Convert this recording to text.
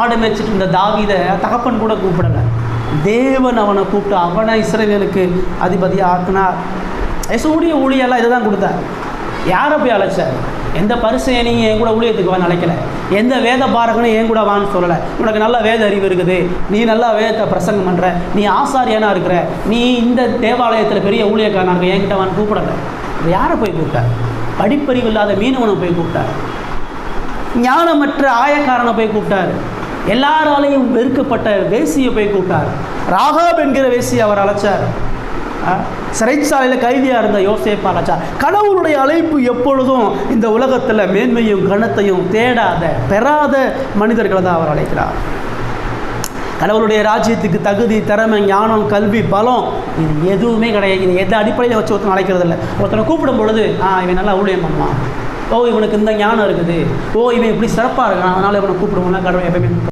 ஆடு மேய்ச்சிட்டு இருந்த தாவீதை தகப்பன் கூட கூப்பிடலை. தேவன் அவனை கூப்பிட்டு அவனை இஸ்ரவேலுக்கு அதிபதியாக ஆக்கினார். இயேசுவுடைய ஊழியெல்லாம் இதை தான் கொடுத்தார். யாரை போய் அழைச்சார்? எந்த பரிசேயனையும் என் கூட ஊழியத்துக்கு வான்னு அழைக்கலை. எந்த வேத பாரகனும் என் கூட வான்னு சொல்லலை. உனக்கு நல்ல வேத அறிவு இருக்குது, நீ நல்லா வேதத்தை பிரசங்கம் பண்ணுற, நீ ஆசாரியனாக இருக்கிற, நீ இந்த தேவாலயத்தில் பெரிய ஊழியக்காரனாக இருக்க, என்கிட்ட வான்னு கூப்பிடலை. யாரை போய் கூப்பிட்டார்? படிப்பறிவு இல்லாத மீனவனை போய் கூப்பிட்டார். ஞானமற்ற ஆயக்காரனை போய் கூப்பிட்டார். எல்லாராலையும் வெறுக்கப்பட்ட வேசியை போய் கூப்பிட்டார். ராகாப் என்கிற வேசியை அவர் அழைச்சார். சிறைச்சாலையில் கைதியாக இருந்த யோசேப்பை அழைச்சார். கடவுளுடைய அழைப்பு எப்பொழுதும் இந்த உலகத்தில் மேன்மையும் கனத்தையும் தேடாத பெறாத மனிதர்களை தான் அவர் அழைக்கிறார். கடவுளுடைய ராஜ்யத்துக்கு தகுதி, திறமை, ஞானம், கல்வி, பலம் இது எதுவுமே கிடையாது. இது எந்த அடிப்படையில் வச்சு ஒருத்தனை அழைக்கிறது இல்லை. ஒருத்தனை கூப்பிடும் பொழுது இவன் நல்லா ஊழியம் பண்ணலாம், ஓ இவனுக்கு இந்த ஞானம் இருக்குது, ஓ இவன் இப்படி சிறப்பாக இருக்கான், அதனால் இவனை கூப்பிடுவோம்னா கடவுள் எப்பவுமே